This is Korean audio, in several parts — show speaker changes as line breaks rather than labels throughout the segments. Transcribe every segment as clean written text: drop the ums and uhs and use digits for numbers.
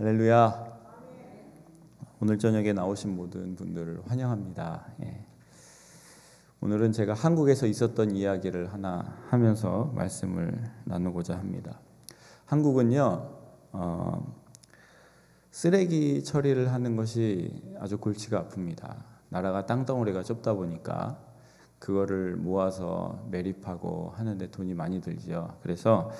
할렐루야. 오늘 저녁에 나오신 모든 분들을 환영합니다. 오늘은 제가 한국에서 있었던 이야기를 하나 하면서 말씀을 나누고자 합니다. 한국은요, 쓰레기 처리를 하는 것이 아주 골치가 아픕니다. 나라가 땅덩어리가 좁다 보니까 그거를 모아서 매립하고 하는데 돈이 많이 들죠. 그래서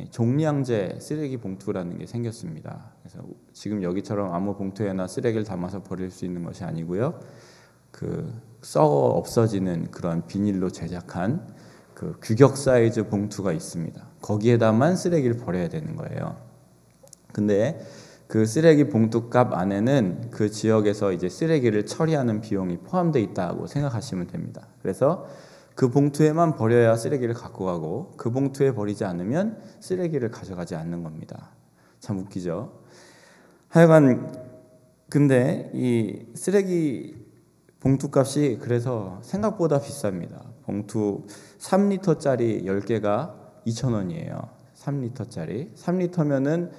종량제 쓰레기 봉투라는 게 생겼습니다. 그래서 지금 여기처럼 아무 봉투에나 쓰레기를 담아서 버릴 수 있는 것이 아니고요. 썩어 없어지는 그런 비닐로 제작한 그 규격 사이즈 봉투가 있습니다. 거기에다만 쓰레기를 버려야 되는 거예요. 근데 그 쓰레기 봉투 값 안에는 그 지역에서 이제 쓰레기를 처리하는 비용이 포함되어 있다고 생각하시면 됩니다. 그래서 그 봉투에만 버려야 쓰레기를 갖고 가고 그 봉투에 버리지 않으면 쓰레기를 가져가지 않는 겁니다. 참 웃기죠? 하여간 근데 이 쓰레기 봉투 값이 그래서 생각보다 비쌉니다. 봉투 3리터짜리 10개가 2,000원이에요. 3리터짜리. 3리터면은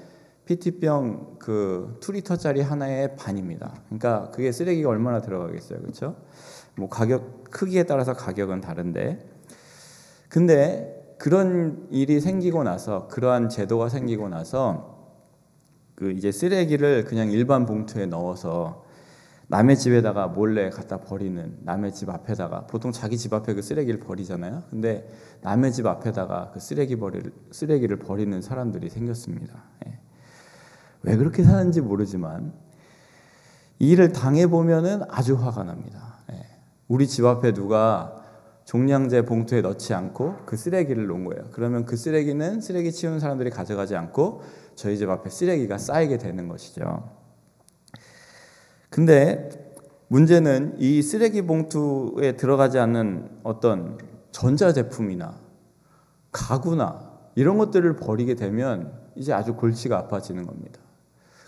PT병 2리터짜리 하나의 반입니다. 그러니까 그게 쓰레기가 얼마나 들어가겠어요. 그렇죠? 뭐 가격 크기에 따라서 가격은 다른데, 근데 그런 일이 생기고 나서, 그러한 제도가 생기고 나서 이제 쓰레기를 그냥 일반 봉투에 넣어서 남의 집에다가 몰래 갖다 버리는, 남의 집 앞에다가, 보통 자기 집 앞에 그 쓰레기를 버리잖아요. 근데 남의 집 앞에다가 그 쓰레기를 버리는 사람들이 생겼습니다. 왜 그렇게 사는지 모르지만 이 일을 당해보면은 아주 화가 납니다. 우리 집 앞에 누가 종량제 봉투에 넣지 않고 그 쓰레기를 놓은 거예요. 그러면 그 쓰레기는 쓰레기 치우는 사람들이 가져가지 않고 저희 집 앞에 쓰레기가 쌓이게 되는 것이죠. 근데 문제는 이 쓰레기 봉투에 들어가지 않는 어떤 전자제품이나 가구나 이런 것들을 버리게 되면 이제 아주 골치가 아파지는 겁니다.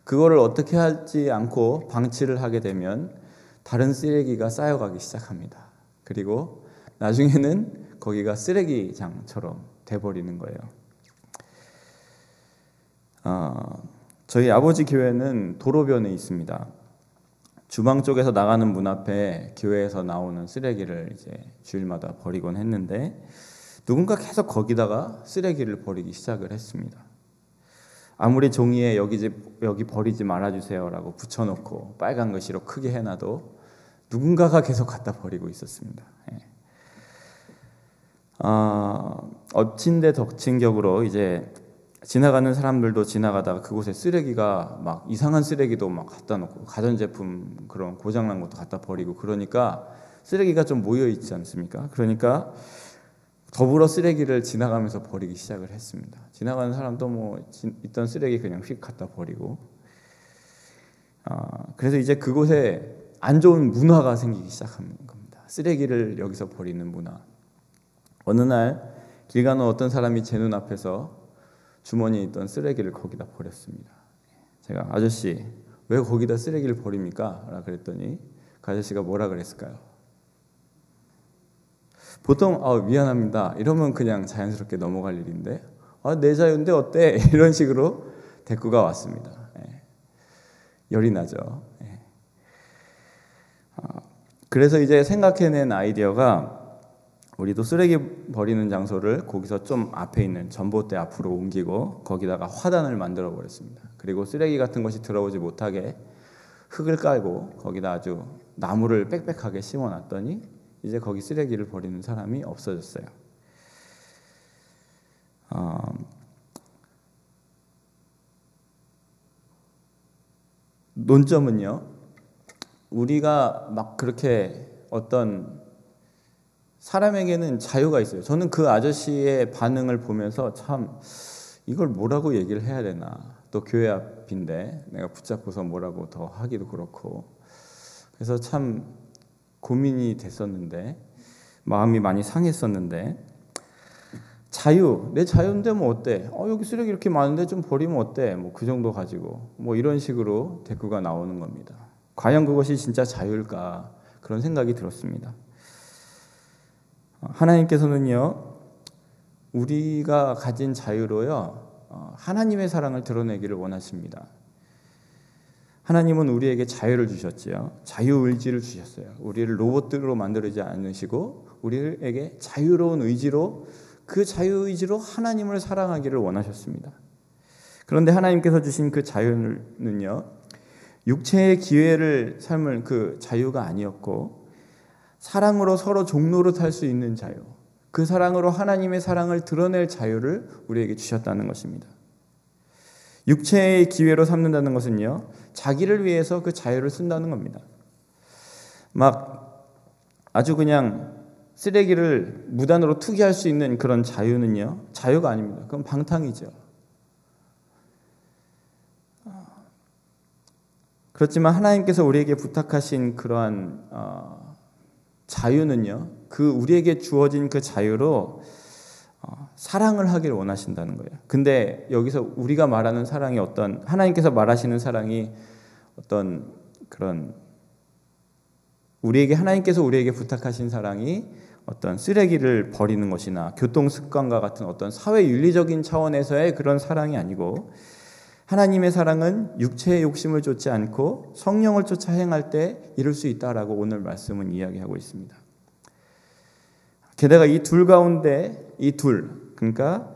그거를 어떻게 하지 않고 방치를 하게 되면 다른 쓰레기가 쌓여가기 시작합니다. 그리고 나중에는 거기가 쓰레기장처럼 돼버리는 거예요. 저희 아버지 교회는 도로변에 있습니다. 주방 쪽에서 나가는 문 앞에 교회에서 나오는 쓰레기를 이제 주일마다 버리곤 했는데 누군가 계속 거기다가 쓰레기를 버리기 시작을 했습니다. 아무리 종이에 여기 버리지 말아주세요라고 붙여놓고 빨간 글씨로 크게 해놔도 누군가가 계속 갖다 버리고 있었습니다. 엎친 데 덮친 격으로 이제 지나가는 사람들도 지나가다가 그곳에 쓰레기가 막 이상한 쓰레기도 막 갖다 놓고 가전제품 그런 고장난 것도 갖다 버리고 그러니까 쓰레기가 좀 모여 있지 않습니까? 그러니까 더불어 쓰레기를 지나가면서 버리기 시작을 했습니다. 지나가는 사람도 뭐 있던 쓰레기 그냥 휙 갖다 버리고, 그래서 이제 그곳에 안 좋은 문화가 생기기 시작하는 겁니다. 쓰레기를 여기서 버리는 문화. 어느 날 길 가는 어떤 사람이 제 눈앞에서 주머니에 있던 쓰레기를 거기다 버렸습니다. 제가 아저씨 왜 거기다 쓰레기를 버립니까? 라고 그랬더니 그 아저씨가 뭐라 그랬을까요? 보통 미안합니다 이러면 그냥 자연스럽게 넘어갈 일인데 내 자유인데 어때? 이런 식으로 대꾸가 왔습니다. 열이 나죠. 그래서 이제 생각해낸 아이디어가 우리도 쓰레기 버리는 장소를 거기서 좀 앞에 있는 전봇대 앞으로 옮기고 거기다가 화단을 만들어 버렸습니다. 그리고 쓰레기 같은 것이 들어오지 못하게 흙을 깔고 거기다 아주 나무를 빽빽하게 심어놨더니 이제 거기 쓰레기를 버리는 사람이 없어졌어요. 논점은요, 우리가 막 그렇게 어떤 사람에게는 자유가 있어요. 저는 그 아저씨의 반응을 보면서 참 이걸 뭐라고 얘기를 해야 되나, 또 교회 앞인데 내가 붙잡고서 뭐라고 더 하기도 그렇고, 그래서 참 고민이 됐었는데 마음이 많이 상했었는데, 자유, 내 자유인데 뭐 어때? 여기 쓰레기 이렇게 많은데 좀 버리면 어때? 뭐 그 정도 가지고 뭐 이런 식으로 대꾸가 나오는 겁니다. 과연 그것이 진짜 자유일까? 그런 생각이 들었습니다. 하나님께서는요, 우리가 가진 자유로요, 하나님의 사랑을 드러내기를 원하십니다. 하나님은 우리에게 자유를 주셨지요. 자유의지를 주셨어요. 우리를 로봇으로 만들지 않으시고 우리에게 자유로운 의지로, 그 자유의지로 하나님을 사랑하기를 원하셨습니다. 그런데 하나님께서 주신 그 자유는요, 육체의 기회를 삶을 그 자유가 아니었고, 사랑으로 서로 종로로 탈 수 있는 자유, 그 사랑으로 하나님의 사랑을 드러낼 자유를 우리에게 주셨다는 것입니다. 육체의 기회로 삼는다는 것은요, 자기를 위해서 그 자유를 쓴다는 겁니다. 막 아주 그냥 쓰레기를 무단으로 투기할 수 있는 그런 자유는요, 자유가 아닙니다. 그건 방탕이죠. 그렇지만 하나님께서 우리에게 부탁하신 그러한 자유는요, 그 우리에게 주어진 그 자유로 사랑을 하길 원하신다는 거예요. 근데 여기서 우리가 말하는 사랑이 어떤, 하나님께서 말하시는 사랑이 어떤 그런 하나님께서 우리에게 부탁하신 사랑이 어떤 쓰레기를 버리는 것이나 교통 습관과 같은 어떤 사회 윤리적인 차원에서의 그런 사랑이 아니고, 하나님의 사랑은 육체의 욕심을 쫓지 않고 성령을 쫓아 행할 때 이룰 수 있다라고 오늘 말씀은 이야기하고 있습니다. 게다가 이 둘 가운데 그러니까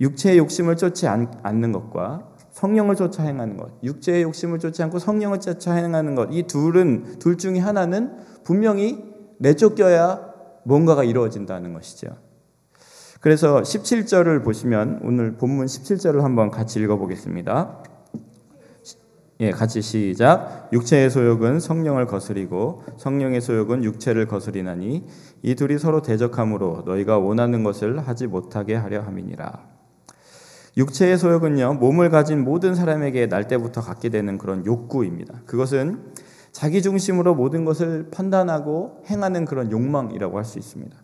육체의 욕심을 쫓지 않는 것과 성령을 쫓아 행하는 것, 육체의 욕심을 쫓지 않고 성령을 쫓아 행하는 것, 이 둘 중에 하나는 분명히 내쫓겨야 뭔가가 이루어진다는 것이죠. 그래서 17절을 보시면, 오늘 본문 17절을 한번 같이 읽어보겠습니다. 같이 시작. 육체의 소욕은 성령을 거스리고 성령의 소욕은 육체를 거스리나니 이 둘이 서로 대적함으로 너희가 원하는 것을 하지 못하게 하려 함이니라. 육체의 소욕은요, 몸을 가진 모든 사람에게 날 때부터 갖게 되는 그런 욕구입니다. 그것은 자기 중심으로 모든 것을 판단하고 행하는 그런 욕망이라고 할 수 있습니다.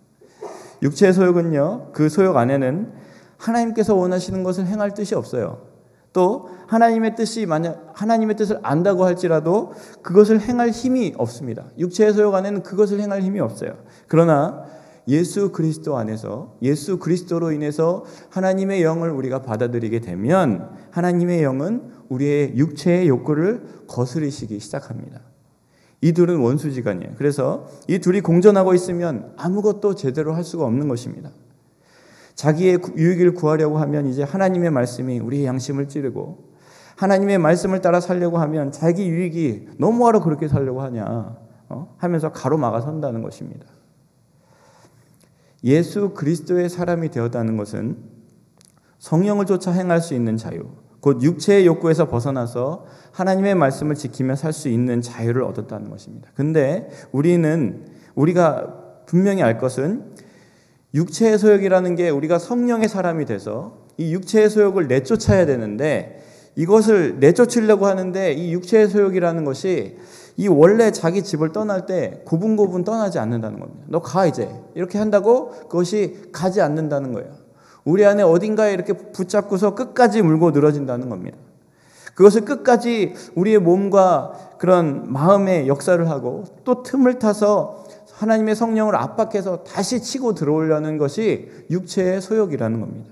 육체의 소욕은요, 그 소욕 안에는 하나님께서 원하시는 것을 행할 뜻이 없어요. 또 하나님의 뜻이 만약 하나님의 뜻을 안다고 할지라도 그것을 행할 힘이 없습니다. 육체의 소욕 안에는 그것을 행할 힘이 없어요. 그러나 예수 그리스도 안에서, 예수 그리스도로 인해서 하나님의 영을 우리가 받아들이게 되면 하나님의 영은 우리의 육체의 욕구를 거스리시기 시작합니다. 이 둘은 원수지간이에요. 그래서 이 둘이 공존하고 있으면 아무것도 제대로 할 수가 없는 것입니다. 자기의 유익을 구하려고 하면 이제 하나님의 말씀이 우리의 양심을 찌르고, 하나님의 말씀을 따라 살려고 하면 자기 유익이 너무하러 그렇게 살려고 하냐 하면서 가로막아 선다는 것입니다. 예수 그리스도의 사람이 되었다는 것은 성령을 쫓아 행할 수 있는 자유, 곧 육체의 욕구에서 벗어나서 하나님의 말씀을 지키며 살 수 있는 자유를 얻었다는 것입니다. 근데 우리가 분명히 알 것은 육체의 소욕이라는 게, 우리가 성령의 사람이 돼서 이 육체의 소욕을 내쫓아야 되는데, 이것을 내쫓으려고 하는데 이 육체의 소욕이라는 것이 이 원래 자기 집을 떠날 때 고분고분 떠나지 않는다는 겁니다. 너 가 이제 이렇게 한다고 그것이 가지 않는다는 거예요. 우리 안에 어딘가에 이렇게 붙잡고서 끝까지 물고 늘어진다는 겁니다. 그것을 끝까지 우리의 몸과 그런 마음의 역사를 하고 또 틈을 타서 하나님의 성령을 압박해서 다시 치고 들어오려는 것이 육체의 소욕이라는 겁니다.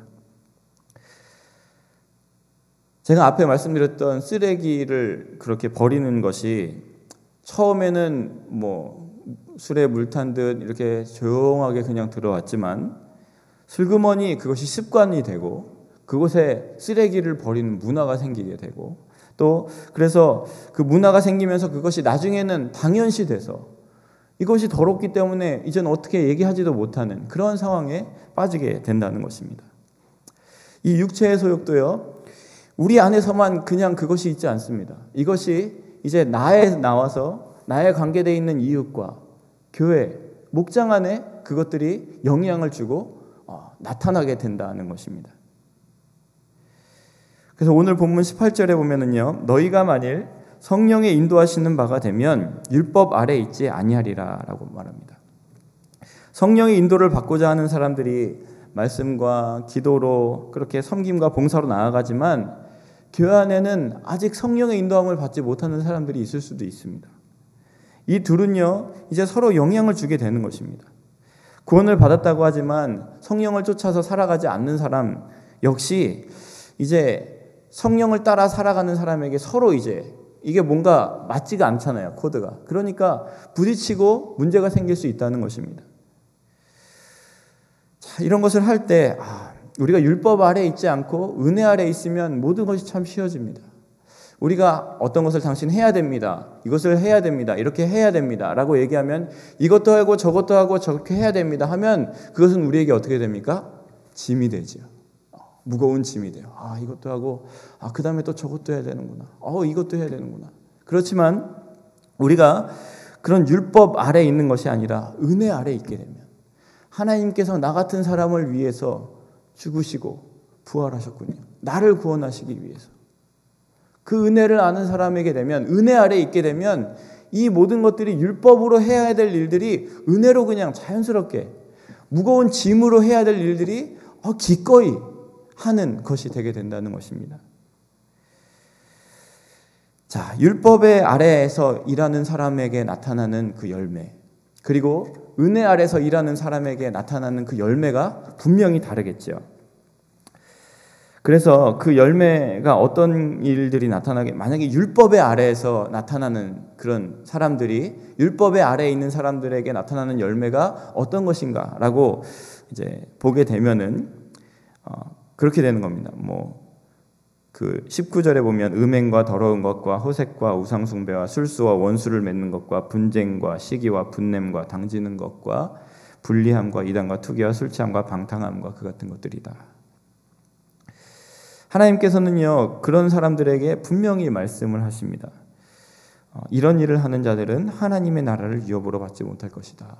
제가 앞에 말씀드렸던 쓰레기를 그렇게 버리는 것이 처음에는 술에 물 탄 듯 이렇게 조용하게 그냥 들어왔지만 슬그머니 그것이 습관이 되고 그곳에 쓰레기를 버리는 문화가 생기게 되고, 또 그래서 그 문화가 생기면서 그것이 나중에는 당연시 돼서 이것이 더럽기 때문에 이제는 어떻게 얘기하지도 못하는 그런 상황에 빠지게 된다는 것입니다. 이 육체의 소욕도요, 우리 안에서만 그냥 그것이 있지 않습니다. 이것이 이제 나에 나와서 나에 관계되어 있는 이웃과 교회, 목장 안에 그것들이 영향을 주고 나타나게 된다는 것입니다. 그래서 오늘 본문 18절에 보면은요, 너희가 만일 성령의 인도하시는 바가 되면 율법 아래 있지 아니하리라 라고 말합니다. 성령의 인도를 받고자 하는 사람들이 말씀과 기도로 그렇게 섬김과 봉사로 나아가지만 교회 안에는 아직 성령의 인도함을 받지 못하는 사람들이 있을 수도 있습니다. 이 둘은요, 이제 서로 영향을 주게 되는 것입니다. 구원을 받았다고 하지만 성령을 쫓아서 살아가지 않는 사람 역시 이제 성령을 따라 살아가는 사람에게 서로 이제 이게 뭔가 맞지가 않잖아요, 코드가. 그러니까 부딪히고 문제가 생길 수 있다는 것입니다. 자, 이런 것을 할 때 우리가 율법 아래에 있지 않고 은혜 아래에 있으면 모든 것이 참 쉬워집니다. 우리가 어떤 것을 당신 해야 됩니다. 이것을 해야 됩니다. 이렇게 해야 됩니다. 라고 얘기하면 이것도 하고 저것도 하고 저렇게 해야 됩니다 하면 그것은 우리에게 어떻게 됩니까? 짐이 되죠. 무거운 짐이 돼요. 이것도 하고 그 다음에 또 저것도 해야 되는구나. 이것도 해야 되는구나. 그렇지만 우리가 그런 율법 아래에 있는 것이 아니라 은혜 아래에 있게 되면 하나님께서 나 같은 사람을 위해서 죽으시고 부활하셨군요. 나를 구원하시기 위해서. 그 은혜를 아는 사람에게 되면, 은혜 아래에 있게 되면 이 모든 것들이 율법으로 해야 될 일들이 은혜로 그냥 자연스럽게, 무거운 짐으로 해야 될 일들이 기꺼이 하는 것이 되게 된다는 것입니다. 자, 율법의 아래에서 일하는 사람에게 나타나는 그 열매, 그리고 은혜 아래에서 일하는 사람에게 나타나는 그 열매가 분명히 다르겠죠. 그래서 그 열매가 어떤 일들이 나타나게, 만약에 율법의 아래에서 나타나는 그런 사람들이 율법의 아래에 있는 사람들에게 나타나는 열매가 어떤 것인가라고 이제 보게 되면은 그렇게 되는 겁니다. 그 19절에 보면 음행과 더러운 것과 호색과 우상숭배와 술수와 원수를 맺는 것과 분쟁과 시기와 분냄과 당지는 것과 불리함과 이단과 투기와 술 취함과 방탕함과 그 같은 것들이다. 하나님께서는요, 그런 사람들에게 분명히 말씀을 하십니다. 이런 일을 하는 자들은 하나님의 나라를 유업으로 받지 못할 것이다.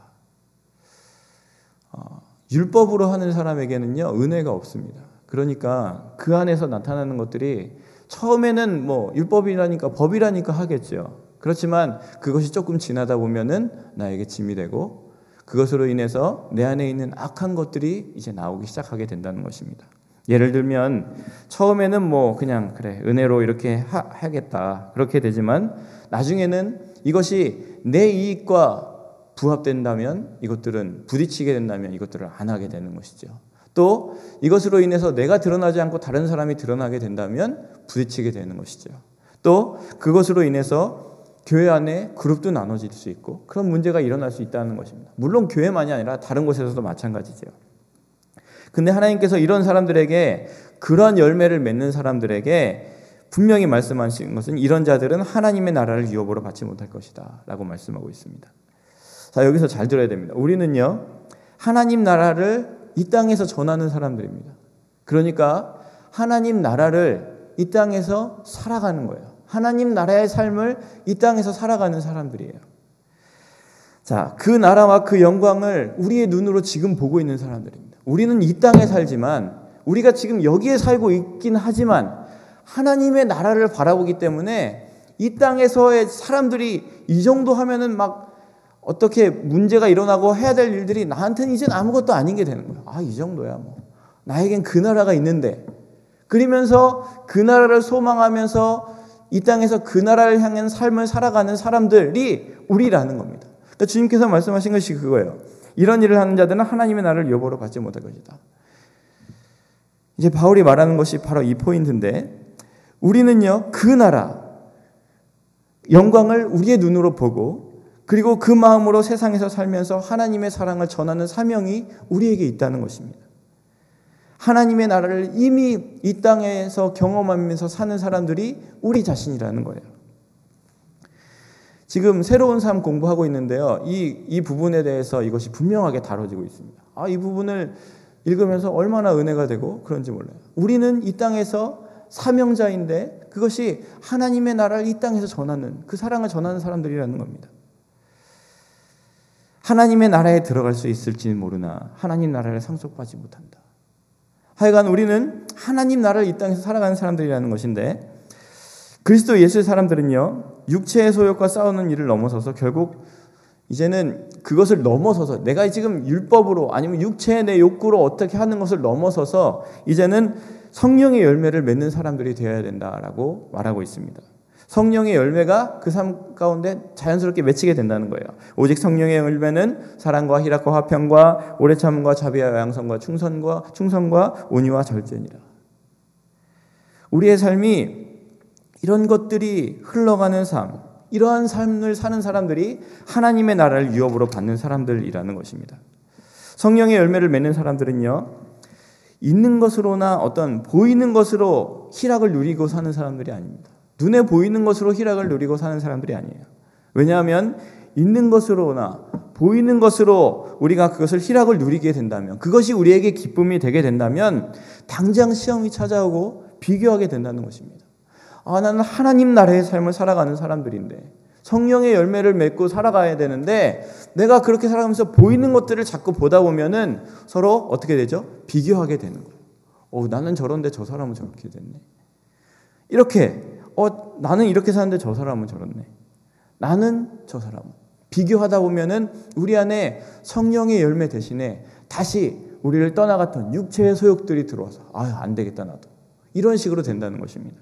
율법으로 하는 사람에게는요, 은혜가 없습니다. 그러니까 그 안에서 나타나는 것들이 처음에는 율법이라니까 법이라니까 하겠죠. 그렇지만 그것이 조금 지나다 보면은 나에게 짐이 되고 그것으로 인해서 내 안에 있는 악한 것들이 이제 나오기 시작하게 된다는 것입니다. 예를 들면 처음에는 그냥 그래 은혜로 이렇게 하겠다 그렇게 되지만 나중에는 이것이 내 이익과 부합된다면 이것들은 부딪히게 된다면 이것들을 안 하게 되는 것이죠. 또 이것으로 인해서 내가 드러나지 않고 다른 사람이 드러나게 된다면 부딪히게 되는 것이죠. 또 그것으로 인해서 교회 안에 그룹도 나눠질 수 있고 그런 문제가 일어날 수 있다는 것입니다. 물론 교회만이 아니라 다른 곳에서도 마찬가지죠. 근데 하나님께서 이런 사람들에게, 그러한 열매를 맺는 사람들에게 분명히 말씀하신 것은 이런 자들은 하나님의 나라를 유업으로 받지 못할 것이다 라고 말씀하고 있습니다. 자, 여기서 잘 들어야 됩니다. 우리는요, 하나님 나라를 이 땅에서 전하는 사람들입니다. 그러니까 하나님 나라를 이 땅에서 살아가는 거예요. 하나님 나라의 삶을 이 땅에서 살아가는 사람들이에요. 자, 그 나라와 그 영광을 우리의 눈으로 지금 보고 있는 사람들입니다. 우리는 이 땅에 살지만, 우리가 지금 여기에 살고 있긴 하지만 하나님의 나라를 바라보기 때문에 이 땅에서의 사람들이 이 정도 하면은 막 어떻게 문제가 일어나고 해야 될 일들이 나한테는 이젠 아무것도 아닌 게 되는 거예요. 이 정도야 나에겐 그 나라가 있는데. 그러면서 그 나라를 소망하면서 이 땅에서 그 나라를 향한 삶을 살아가는 사람들이 우리라는 겁니다. 그러니까 주님께서 말씀하신 것이 그거예요. 이런 일을 하는 자들은 하나님의 나라를 유업으로 받지 못할 것이다. 이제 바울이 말하는 것이 바로 이 포인트인데, 우리는요, 그 나라 영광을 우리의 눈으로 보고 그리고 그 마음으로 세상에서 살면서 하나님의 사랑을 전하는 사명이 우리에게 있다는 것입니다. 하나님의 나라를 이미 이 땅에서 경험하면서 사는 사람들이 우리 자신이라는 거예요. 지금 새로운 삶 공부하고 있는데요. 이 부분에 대해서 이것이 분명하게 다뤄지고 있습니다. 이 부분을 읽으면서 얼마나 은혜가 되고 그런지 몰라요. 우리는 이 땅에서 사명자인데 그것이 하나님의 나라를 이 땅에서 전하는, 그 사랑을 전하는 사람들이라는 겁니다. 하나님의 나라에 들어갈 수 있을지는 모르나 하나님 나라를 상속받지 못한다. 하여간 우리는 하나님 나라를 이 땅에서 살아가는 사람들이라는 것인데, 그리스도 예수의 사람들은요, 육체의 소욕과 싸우는 일을 넘어서서 결국 이제는 그것을 넘어서서 내가 지금 율법으로 아니면 육체의 내 욕구로 어떻게 하는 것을 넘어서서 이제는 성령의 열매를 맺는 사람들이 되어야 된다라고 말하고 있습니다. 성령의 열매가 그 삶 가운데 자연스럽게 맺히게 된다는 거예요. 오직 성령의 열매는 사랑과 희락과 화평과 오래 참음과 자비와 양성과 충성과 온유와 절제니라. 우리의 삶이 이런 것들이 흘러가는 삶, 이러한 삶을 사는 사람들이 하나님의 나라를 유업으로 받는 사람들이라는 것입니다. 성령의 열매를 맺는 사람들은요, 있는 것으로나 어떤 보이는 것으로 희락을 누리고 사는 사람들이 아닙니다. 눈에 보이는 것으로 희락을 누리고 사는 사람들이 아니에요. 왜냐하면 있는 것으로나 보이는 것으로 우리가 그것을 희락을 누리게 된다면, 그것이 우리에게 기쁨이 되게 된다면 당장 시험이 찾아오고 비교하게 된다는 것입니다. 나는 하나님 나라의 삶을 살아가는 사람들인데, 성령의 열매를 맺고 살아가야 되는데, 내가 그렇게 살아가면서 보이는 것들을 자꾸 보다 보면은 서로 어떻게 되죠? 비교하게 되는 거예요. 나는 저런데 저 사람은 저렇게 됐네. 이렇게 나는 이렇게 사는데 저 사람은 저렇네. 나는 저 사람은. 비교하다 보면은 우리 안에 성령의 열매 대신에 다시 우리를 떠나갔던 육체의 소욕들이 들어와서 안 되겠다 나도. 이런 식으로 된다는 것입니다.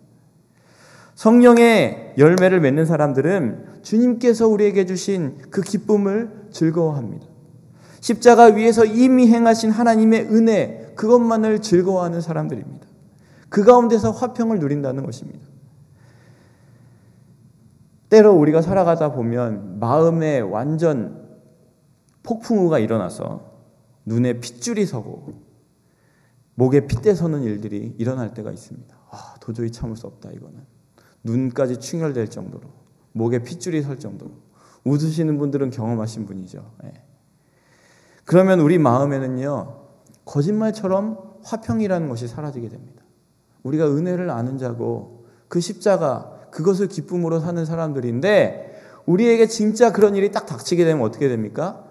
성령의 열매를 맺는 사람들은 주님께서 우리에게 주신 그 기쁨을 즐거워합니다. 십자가 위에서 이미 행하신 하나님의 은혜, 그것만을 즐거워하는 사람들입니다. 그 가운데서 화평을 누린다는 것입니다. 때로 우리가 살아가다 보면 마음에 완전 폭풍우가 일어나서 눈에 핏줄이 서고 목에 핏대 서는 일들이 일어날 때가 있습니다. 도저히 참을 수 없다 이거는. 눈까지 충혈될 정도로, 목에 핏줄이 설 정도로. 웃으시는 분들은 경험하신 분이죠. 그러면 우리 마음에는요, 거짓말처럼 화평이라는 것이 사라지게 됩니다. 우리가 은혜를 아는 자고 그 십자가, 그것을 기쁨으로 사는 사람들인데, 우리에게 진짜 그런 일이 딱 닥치게 되면 어떻게 됩니까?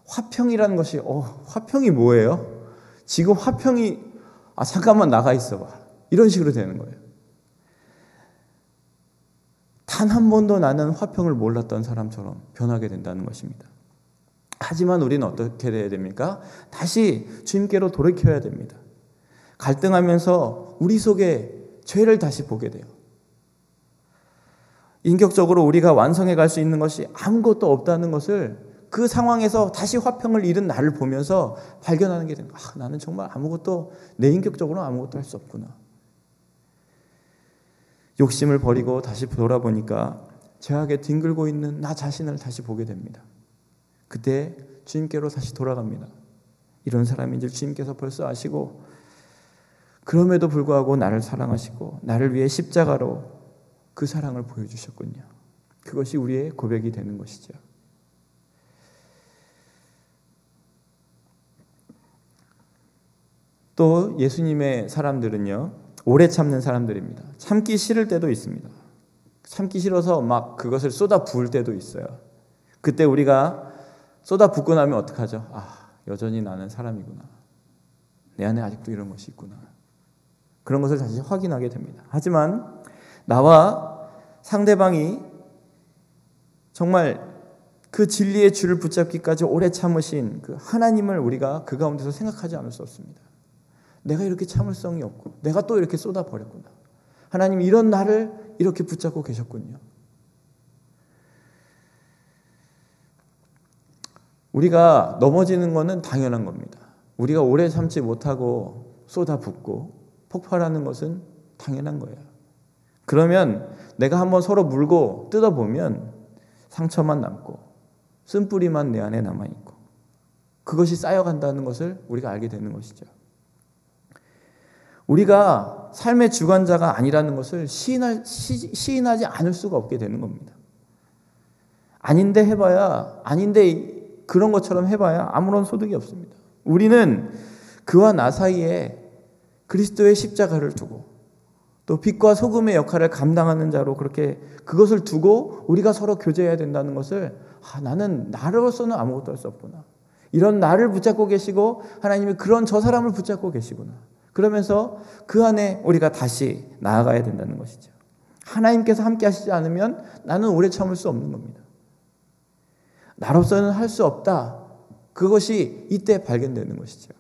화평이라는 것이 화평이 뭐예요? 지금 화평이 잠깐만 나가 있어봐. 이런 식으로 되는 거예요. 단 한 번도 나는 화평을 몰랐던 사람처럼 변하게 된다는 것입니다. 하지만 우리는 어떻게 해야 됩니까? 다시 주님께로 돌이켜야 됩니다. 갈등하면서 우리 속에 죄를 다시 보게 돼요. 인격적으로 우리가 완성해 갈 수 있는 것이 아무것도 없다는 것을 그 상황에서 다시 화평을 잃은 나를 보면서 발견하는 게 됩니다. 나는 정말 아무것도, 내 인격적으로 아무것도 할 수 없구나. 욕심을 버리고 다시 돌아보니까 죄악에 뒹굴고 있는 나 자신을 다시 보게 됩니다. 그때 주님께로 다시 돌아갑니다. 이런 사람인 줄 주님께서 벌써 아시고, 그럼에도 불구하고 나를 사랑하시고 나를 위해 십자가로 그 사랑을 보여주셨군요. 그것이 우리의 고백이 되는 것이죠. 또 예수님의 사람들은요, 오래 참는 사람들입니다. 참기 싫을 때도 있습니다. 참기 싫어서 막 그것을 쏟아 부을 때도 있어요. 그때 우리가 쏟아 붓고 나면 어떡하죠? 여전히 나는 사람이구나. 내 안에 아직도 이런 것이 있구나. 그런 것을 다시 확인하게 됩니다. 하지만 나와 상대방이 정말 그 진리의 줄을 붙잡기까지 오래 참으신 그 하나님을 우리가 그 가운데서 생각하지 않을 수 없습니다. 내가 이렇게 참을성이 없고 내가 또 이렇게 쏟아버렸구나. 하나님 이런 나를 이렇게 붙잡고 계셨군요. 우리가 넘어지는 것은 당연한 겁니다. 우리가 오래 참지 못하고 쏟아붓고 폭발하는 것은 당연한 거예요. 그러면 내가 한번 서로 물고 뜯어보면 상처만 남고 쓴뿌리만 내 안에 남아있고 그것이 쌓여간다는 것을 우리가 알게 되는 것이죠. 우리가 삶의 주관자가 아니라는 것을 시인하지 않을 수가 없게 되는 겁니다. 아닌데 해봐야, 아닌데 그런 것처럼 해봐야 아무런 소득이 없습니다. 우리는 그와 나 사이에 그리스도의 십자가를 두고 또 빛과 소금의 역할을 감당하는 자로 그렇게 그것을 두고 우리가 서로 교제해야 된다는 것을 나는 나로서는 아무것도 할 수 없구나. 이런 나를 붙잡고 계시고 하나님이 그런 저 사람을 붙잡고 계시구나. 그러면서 그 안에 우리가 다시 나아가야 된다는 것이죠. 하나님께서 함께 하시지 않으면 나는 오래 참을 수 없는 겁니다. 나로서는 할 수 없다. 그것이 이때 발견되는 것이죠.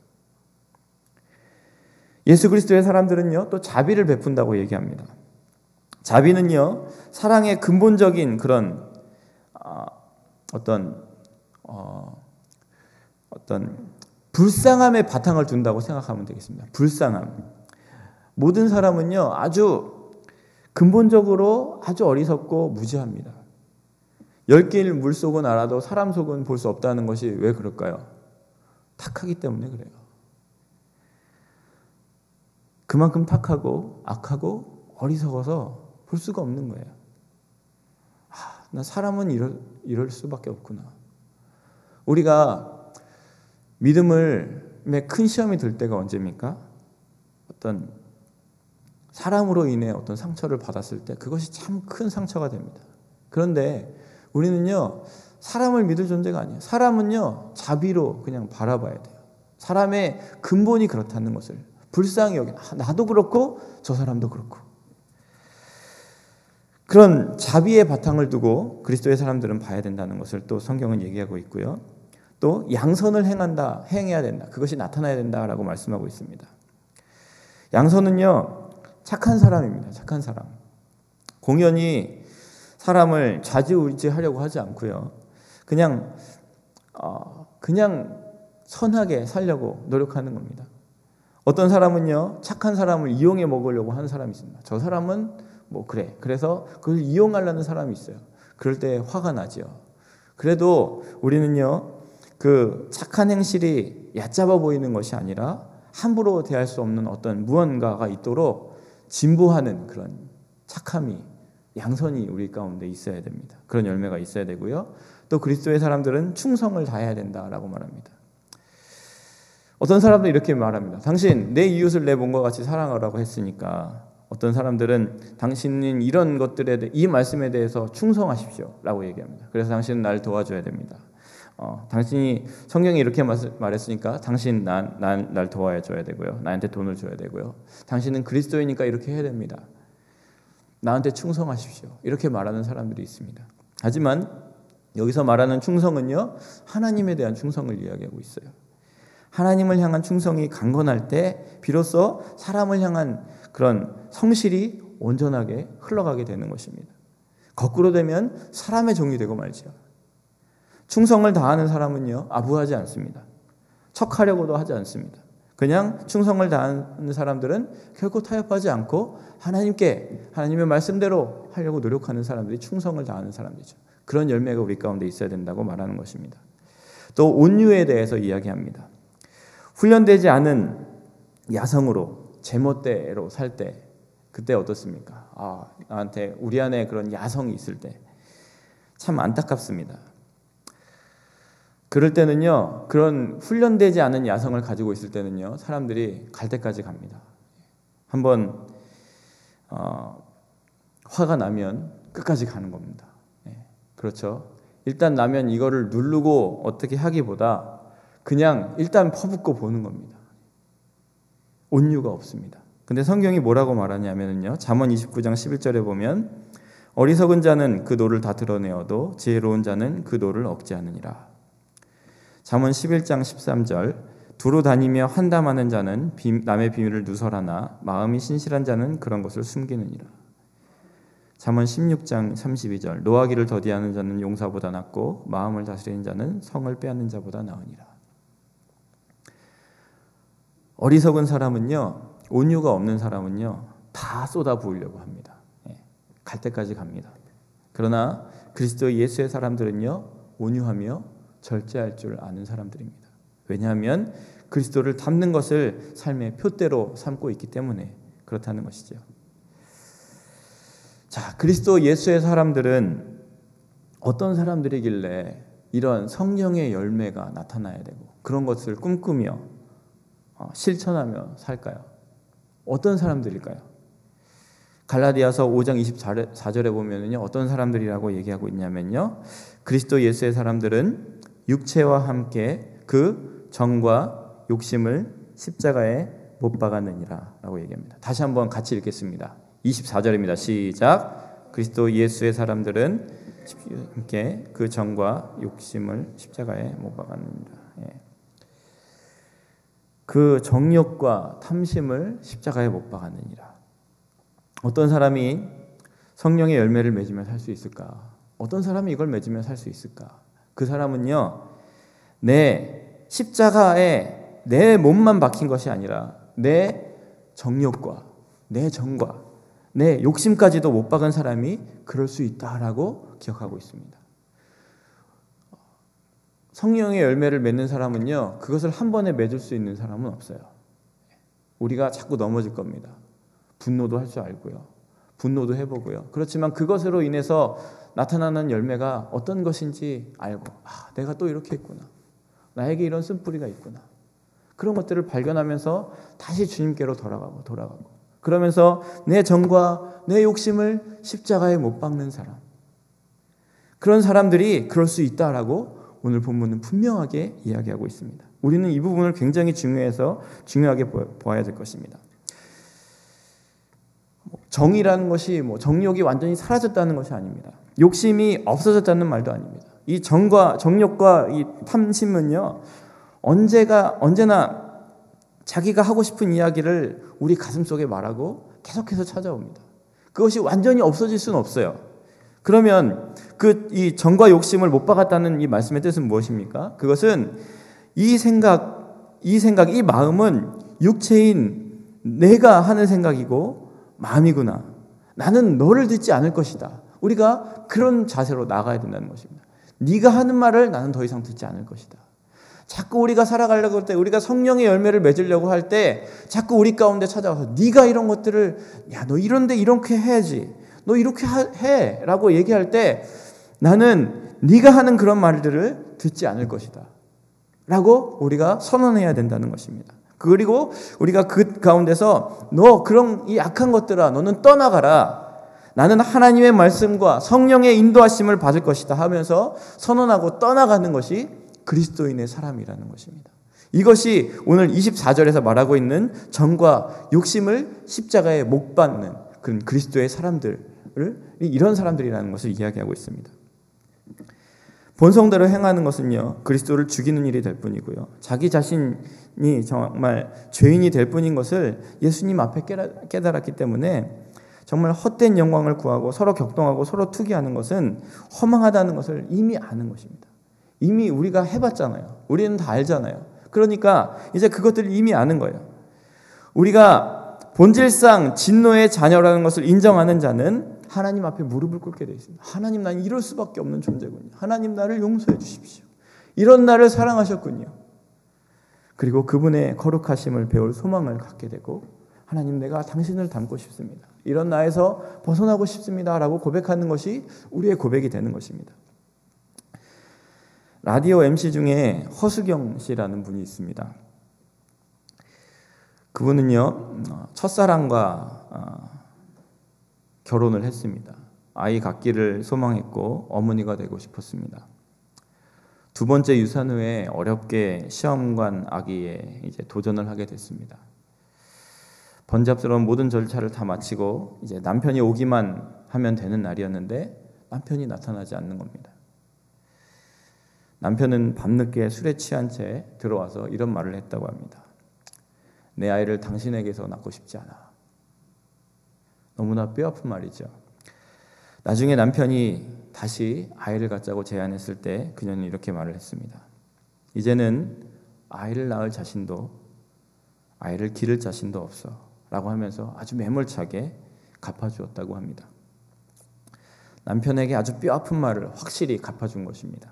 예수 그리스도의 사람들은요, 또 자비를 베푼다고 얘기합니다. 자비는요, 사랑의 근본적인 그런 어떤 불쌍함의 바탕을 둔다고 생각하면 되겠습니다. 불쌍함. 모든 사람은요, 아주 근본적으로 아주 어리석고 무지합니다. 10개의 물속은 알아도 사람 속은 볼 수 없다는 것이 왜 그럴까요? 탁하기 때문에 그래요. 그만큼 탁하고 악하고 어리석어서 볼 수가 없는 거예요. 나 사람은 이럴 수밖에 없구나. 우리가 믿음에 큰 시험이 들 때가 언제입니까? 어떤 사람으로 인해 어떤 상처를 받았을 때 그것이 참 큰 상처가 됩니다. 그런데 우리는요, 사람을 믿을 존재가 아니에요. 사람은요, 자비로 그냥 바라봐야 돼요. 사람의 근본이 그렇다는 것을 불쌍히 여기, 나도 그렇고 저 사람도 그렇고. 그런 자비의 바탕을 두고 그리스도의 사람들은 봐야 된다는 것을 또 성경은 얘기하고 있고요. 또 양선을 행해야 된다. 그것이 나타나야 된다라고 말씀하고 있습니다. 양선은요, 착한 사람입니다. 착한 사람. 공연히 사람을 좌지우지하려고 하지 않고요. 그냥 선하게 살려고 노력하는 겁니다. 어떤 사람은요, 착한 사람을 이용해 먹으려고 하는 사람이 있습니다. 저 사람은 그래서 그걸 이용하려는 사람이 있어요. 그럴 때 화가 나죠. 그래도 우리는요, 그 착한 행실이 얕잡아 보이는 것이 아니라 함부로 대할 수 없는 어떤 무언가가 있도록 진보하는 그런 착함이, 양선이 우리 가운데 있어야 됩니다. 그런 열매가 있어야 되고요. 또 그리스도의 사람들은 충성을 다해야 된다라고 말합니다. 어떤 사람들은 이렇게 말합니다. 당신 내 이웃을 내 몸과 같이 사랑하라고 했으니까, 어떤 사람들은 당신은 이런 것들에 이 말씀에 대해서 충성하십시오 라고 얘기합니다. 그래서 당신은 날 도와줘야 됩니다. 당신이 성경이 이렇게 말했으니까 당신 날 도와줘야 되고요. 나한테 돈을 줘야 되고요. 당신은 그리스도이니까 이렇게 해야 됩니다. 나한테 충성하십시오. 이렇게 말하는 사람들이 있습니다. 하지만 여기서 말하는 충성은요, 하나님에 대한 충성을 이야기하고 있어요. 하나님을 향한 충성이 강건할 때 비로소 사람을 향한 그런 성실이 온전하게 흘러가게 되는 것입니다. 거꾸로 되면 사람의 종이 되고 말지요. 충성을 다하는 사람은요, 아부하지 않습니다. 척하려고도 하지 않습니다. 그냥 충성을 다하는 사람들은 결코 타협하지 않고 하나님의 말씀대로 하려고 노력하는 사람들이 충성을 다하는 사람들이죠. 그런 열매가 우리 가운데 있어야 된다고 말하는 것입니다. 또 온유에 대해서 이야기합니다. 훈련되지 않은 야성으로 제멋대로 살 때 그때 어떻습니까? 나한테 우리 안에 그런 야성이 있을 때 참 안타깝습니다. 그럴 때는요, 그런 훈련되지 않은 야성을 가지고 있을 때는요, 사람들이 갈 때까지 갑니다. 한번 화가 나면 끝까지 가는 겁니다. 그렇죠. 일단 나면 이거를 누르고 어떻게 하기보다 그냥 일단 퍼붓고 보는 겁니다. 온유가 없습니다. 근데 성경이 뭐라고 말하냐면요, 잠언 29장 11절에 보면 어리석은 자는 그 노를 다 드러내어도 지혜로운 자는 그 노를 억제하느니라. 잠언 11장 13절 두루 다니며 환담하는 자는 남의 비밀을 누설하나 마음이 신실한 자는 그런 것을 숨기느니라. 잠언 16장 32절 노하기를 더디하는 자는 용사보다 낫고 마음을 다스리는 자는 성을 빼앗는 자보다 나으니라. 어리석은 사람은요, 온유가 없는 사람은요, 다 쏟아 부으려고 합니다. 갈 때까지 갑니다. 그러나 그리스도 예수의 사람들은요, 온유하며 절제할 줄 아는 사람들입니다. 왜냐하면 그리스도를 닮는 것을 삶의 표대로 삼고 있기 때문에 그렇다는 것이죠. 자, 그리스도 예수의 사람들은 어떤 사람들이길래 이런 성령의 열매가 나타나야 되고 그런 것을 꿈꾸며 실천하며 살까요? 어떤 사람들일까요? 갈라디아서 5장 24절에 보면은요, 어떤 사람들이라고 얘기하고 있냐면요, 그리스도 예수의 사람들은 육체와 함께 그 정과 욕심을 십자가에 못 박았느니라 라고 얘기합니다. 다시 한번 같이 읽겠습니다. 24절입니다. 시작. 그리스도 예수의 사람들은 함께 그 정과 욕심을 십자가에 못 박았느니라. 그 정욕과 탐심을 십자가에 못 박았느니라. 어떤 사람이 성령의 열매를 맺으며 살 수 있을까? 어떤 사람이 이걸 맺으며 살 수 있을까? 그 사람은요, 내 십자가에 내 몸만 박힌 것이 아니라 내 정욕과 내 정과 내 욕심까지도 못 박은 사람이 그럴 수 있다라고 기억하고 있습니다. 성령의 열매를 맺는 사람은요, 그것을 한 번에 맺을 수 있는 사람은 없어요. 우리가 자꾸 넘어질 겁니다. 분노도 할 줄 알고요. 분노도 해보고요. 그렇지만 그것으로 인해서 나타나는 열매가 어떤 것인지 알고, 내가 또 이렇게 했구나. 나에게 이런 쓴뿌리가 있구나. 그런 것들을 발견하면서 다시 주님께로 돌아가고 그러면서 내 정과 내 욕심을 십자가에 못 박는 사람, 그런 사람들이 그럴 수 있다라고 오늘 본문은 분명하게 이야기하고 있습니다. 우리는 이 부분을 굉장히 중요하게 보아야 될 것입니다. 정이라는 것이 정욕이 완전히 사라졌다는 것이 아닙니다. 욕심이 없어졌다는 말도 아닙니다. 이 정욕과 이 탐심은요, 언제나 자기가 하고 싶은 이야기를 우리 가슴 속에 말하고 계속해서 찾아옵니다. 그것이 완전히 없어질 수는 없어요. 그러면 이 정과 욕심을 못 박았다는 이 말씀의 뜻은 무엇입니까? 그것은 이 마음은 육체인 내가 하는 생각이고 마음이구나. 나는 너를 듣지 않을 것이다. 우리가 그런 자세로 나가야 된다는 것입니다. 네가 하는 말을 나는 더 이상 듣지 않을 것이다. 자꾸 우리가 살아가려고 할 때, 우리가 성령의 열매를 맺으려고 할 때 자꾸 우리 가운데 찾아와서 네가 이런 것들을, 너 이런데 이렇게 해야지, 너 이렇게 해 라고 얘기할 때 나는 네가 하는 그런 말들을 듣지 않을 것이다 라고 우리가 선언해야 된다는 것입니다. 그리고 우리가 그 가운데서 너 그런 이 악한 것들아, 너는 떠나가라. 나는 하나님의 말씀과 성령의 인도하심을 받을 것이다 하면서 선언하고 떠나가는 것이 그리스도인의 사람이라는 것입니다. 이것이 오늘 24절에서 말하고 있는 정과 욕심을 십자가에 못 박는 그런 그리스도의 사람들을, 이런 사람들이라는 것을 이야기하고 있습니다. 본성대로 행하는 것은요, 그리스도를 죽이는 일이 될 뿐이고요, 자기 자신이 정말 죄인이 될 뿐인 것을 예수님 앞에 깨달았기 때문에 정말 헛된 영광을 구하고 서로 격동하고 서로 투기하는 것은 허망하다는 것을 이미 아는 것입니다. 이미 우리가 해봤잖아요. 우리는 다 알잖아요. 그러니까 이제 그것들을 이미 아는 거예요. 우리가 본질상 진노의 자녀라는 것을 인정하는 자는 하나님 앞에 무릎을 꿇게 되어 있습니다. 하나님, 난 이럴 수밖에 없는 존재군요. 하나님, 나를 용서해 주십시오. 이런 나를 사랑하셨군요. 그리고 그분의 거룩하심을 배울 소망을 갖게 되고, 하나님, 내가 당신을 닮고 싶습니다. 이런 나에서 벗어나고 싶습니다 라고 고백하는 것이 우리의 고백이 되는 것입니다. 라디오 MC 중에 허수경 씨라는 분이 있습니다. 그분은요, 첫사랑과 결혼을 했습니다. 아이 갖기를 소망했고 어머니가 되고 싶었습니다. 두 번째 유산 후에 어렵게 시험관 아기에 이제 도전을 하게 됐습니다. 번잡스러운 모든 절차를 다 마치고 이제 남편이 오기만 하면 되는 날이었는데 남편이 나타나지 않는 겁니다. 남편은 밤늦게 술에 취한 채 들어와서 이런 말을 했다고 합니다. 내 아이를 당신에게서 낳고 싶지 않아. 너무나 뼈아픈 말이죠. 나중에 남편이 다시 아이를 갖자고 제안했을 때 그녀는 이렇게 말을 했습니다. 이제는 아이를 낳을 자신도, 아이를 기를 자신도 없어 라고 하면서 아주 매몰차게 갚아주었다고 합니다. 남편에게 아주 뼈아픈 말을 확실히 갚아준 것입니다.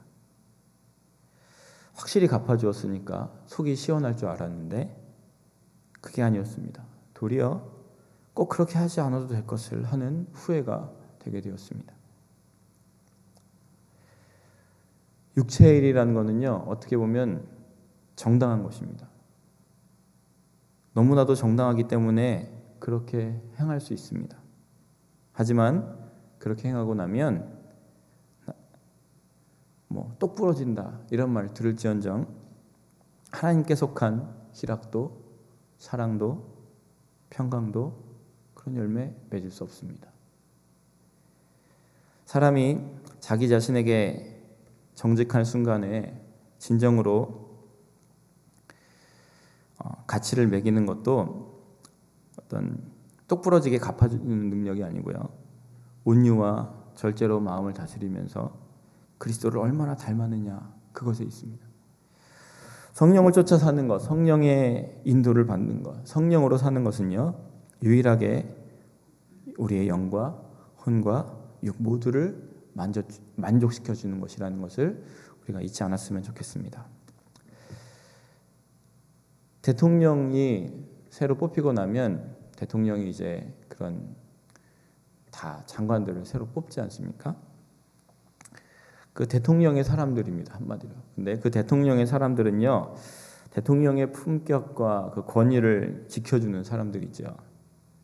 확실히 갚아주었으니까 속이 시원할 줄 알았는데 그게 아니었습니다. 도리어 꼭 그렇게 하지 않아도 될 것을 하는 후회가 되게 되었습니다. 육체의 일이라는 것은요, 어떻게 보면 정당한 것입니다. 너무나도 정당하기 때문에 그렇게 행할 수 있습니다. 하지만 그렇게 행하고 나면 똑 부러진다 이런 말 들을지언정 하나님께 속한 희락도 사랑도 평강도 그런 열매 맺을 수 없습니다. 사람이 자기 자신에게 정직한 순간에 진정으로 가치를 매기는 것도 어떤 똑부러지게 갚아주는 능력이 아니고요, 온유와 절제로 마음을 다스리면서 그리스도를 얼마나 닮았느냐, 그것에 있습니다. 성령을 쫓아 사는 것, 성령의 인도를 받는 것, 성령으로 사는 것은요, 유일하게 우리의 영과 혼과 육 모두를 만족시켜 주는 것이라는 것을 우리가 잊지 않았으면 좋겠습니다. 대통령이 새로 뽑히고 나면 대통령이 이제 그런 다 장관들을 새로 뽑지 않습니까? 그 대통령의 사람들입니다, 한마디로. 근데 그 대통령의 사람들은요, 대통령의 품격과 그 권위를 지켜주는 사람들이죠.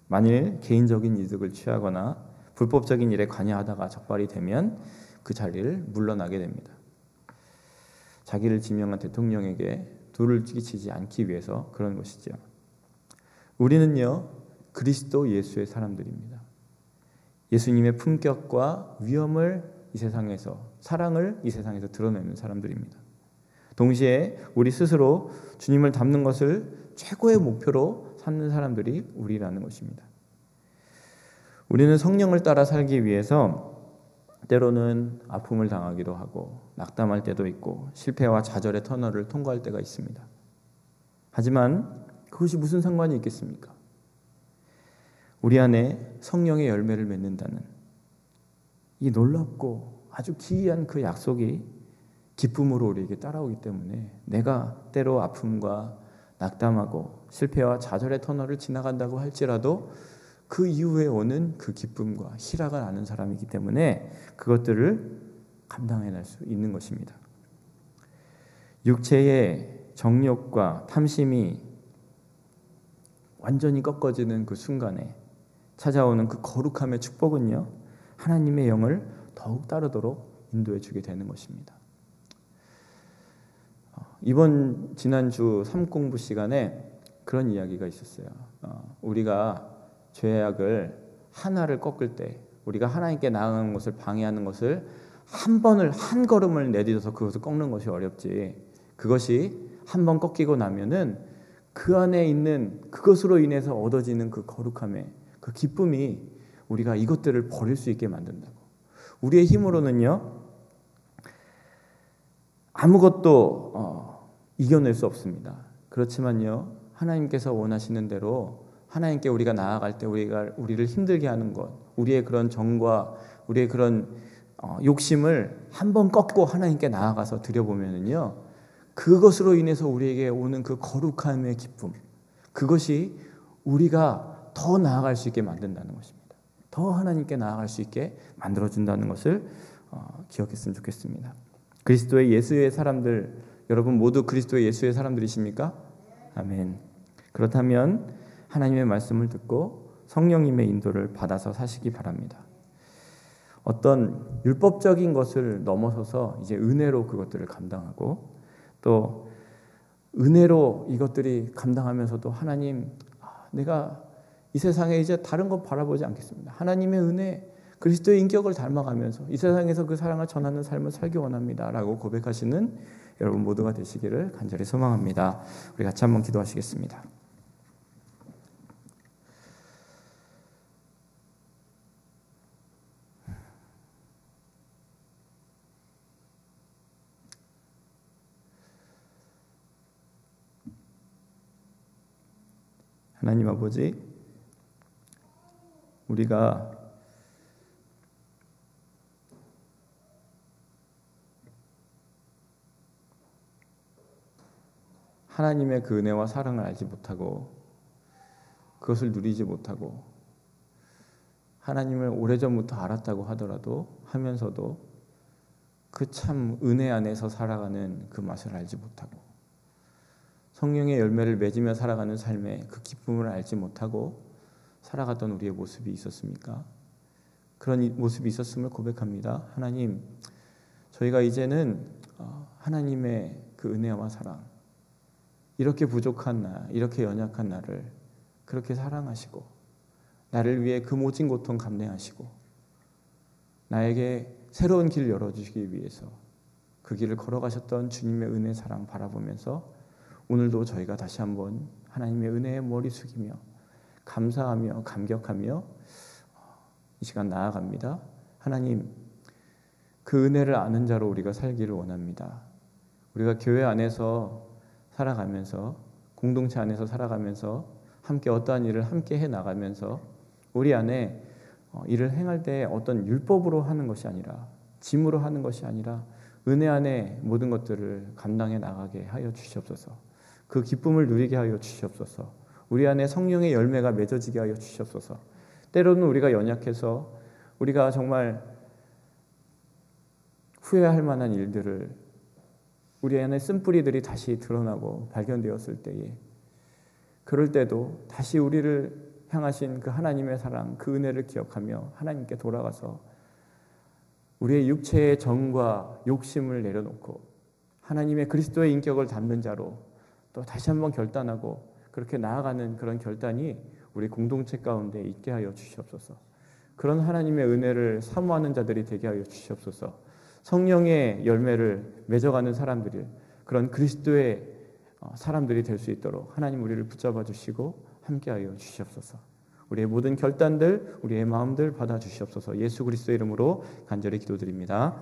만일 개인적인 이득을 취하거나 불법적인 일에 관여하다가 적발이 되면 그 자리를 물러나게 됩니다. 자기를 지명한 대통령에게 도를 끼치지 않기 위해서 그런 것이죠. 우리는요, 그리스도 예수의 사람들입니다. 예수님의 품격과 위엄을 이 세상에서, 사랑을 이 세상에서 드러내는 사람들입니다. 동시에 우리 스스로 주님을 닮는 것을 최고의 목표로 삼는 사람들이 우리라는 것입니다. 우리는 성령을 따라 살기 위해서 때로는 아픔을 당하기도 하고 낙담할 때도 있고 실패와 좌절의 터널을 통과할 때가 있습니다. 하지만 그것이 무슨 상관이 있겠습니까? 우리 안에 성령의 열매를 맺는다는 이 놀랍고 아주 기이한 그 약속이 기쁨으로 우리에게 따라오기 때문에 내가 때로 아픔과 낙담하고 실패와 좌절의 터널을 지나간다고 할지라도 그 이후에 오는 그 기쁨과 희락을 아는 사람이기 때문에 그것들을 감당해낼 수 있는 것입니다. 육체의 정욕과 탐심이 완전히 꺾어지는 그 순간에 찾아오는 그 거룩함의 축복은요, 하나님의 영을 더욱 따르도록 인도해 주게 되는 것입니다. 지난주 삶공부 시간에 그런 이야기가 있었어요. 우리가 죄악을 하나를 꺾을 때, 우리가 하나님께 나아가는 것을 방해하는 것을 한 걸음을 내딛어서 그것을 꺾는 것이 어렵지, 그것이 한 번 꺾이고 나면은 그 안에 있는 그것으로 인해서 얻어지는 그 거룩함의 그 기쁨이 우리가 이것들을 버릴 수 있게 만든다고. 우리의 힘으로는요, 아무것도 이겨낼 수 없습니다. 그렇지만요, 하나님께서 원하시는 대로 하나님께 우리가 나아갈 때 우리를 힘들게 하는 것, 우리의 그런 정과 우리의 그런 욕심을 한번 꺾고 하나님께 나아가서 드려보면은요, 그것으로 인해서 우리에게 오는 그 거룩함의 기쁨, 그것이 우리가 더 나아갈 수 있게 만든다는 것입니다. 더 하나님께 나아갈 수 있게 만들어준다는 것을 기억했으면 좋겠습니다. 그리스도의 예수의 사람들, 여러분 모두 그리스도의 예수의 사람들이십니까? 아멘. 그렇다면 하나님의 말씀을 듣고 성령님의 인도를 받아서 사시기 바랍니다. 어떤 율법적인 것을 넘어서서 이제 은혜로 그것들을 감당하고, 또 은혜로 이것들이 감당하면서도 하나님, 내가 이 세상에 이제 다른 것 바라보지 않겠습니다. 하나님의 은혜, 그리스도의 인격을 닮아가면서 이 세상에서 그 사랑을 전하는 삶을 살기 원합니다 라고 고백하시는 여러분 모두가 되시기를 간절히 소망합니다. 우리 같이 한번 기도하시겠습니다. 하나님 아버지, 우리가 하나님의 그 은혜와 사랑을 알지 못하고 그것을 누리지 못하고 하나님을 오래전부터 알았다고 하면서도 그 참 은혜 안에서 살아가는 그 맛을 알지 못하고 성령의 열매를 맺으며 살아가는 삶의 그 기쁨을 알지 못하고 살아갔던 우리의 모습이 있었습니까? 그런 모습이 있었음을 고백합니다. 하나님, 저희가 이제는 하나님의 그 은혜와 사랑, 이렇게 부족한 나, 이렇게 연약한 나를 그렇게 사랑하시고 나를 위해 그 모진 고통 감내하시고 나에게 새로운 길을 열어주시기 위해서 그 길을 걸어가셨던 주님의 은혜 사랑 바라보면서 오늘도 저희가 다시 한번 하나님의 은혜에 머리 숙이며 감사하며 감격하며 이 시간 나아갑니다. 하나님, 그 은혜를 아는 자로 우리가 살기를 원합니다. 우리가 교회 안에서 살아가면서, 공동체 안에서 살아가면서 함께 어떠한 일을 함께 해 나가면서 우리 안에 일을 행할 때 어떤 율법으로 하는 것이 아니라, 짐으로 하는 것이 아니라 은혜 안에 모든 것들을 감당해 나가게 하여 주시옵소서. 그 기쁨을 누리게 하여 주시옵소서. 우리 안에 성령의 열매가 맺어지게 하여 주시옵소서. 때로는 우리가 연약해서 우리가 정말 후회할 만한 일들을, 우리 안에 쓴뿌리들이 다시 드러나고 발견되었을 때에, 그럴 때도 다시 우리를 향하신 그 하나님의 사랑, 그 은혜를 기억하며 하나님께 돌아가서 우리의 육체의 정과 욕심을 내려놓고 하나님의 그리스도의 인격을 담는 자로 또 다시 한번 결단하고 그렇게 나아가는 그런 결단이 우리 공동체 가운데 있게 하여 주시옵소서. 그런 하나님의 은혜를 사모하는 자들이 되게 하여 주시옵소서. 성령의 열매를 맺어가는 사람들이, 그런 그리스도의 사람들이 될 수 있도록 하나님 우리를 붙잡아 주시고 함께하여 주시옵소서. 우리의 모든 결단들, 우리의 마음들 받아 주시옵소서. 예수 그리스도의 이름으로 간절히 기도드립니다.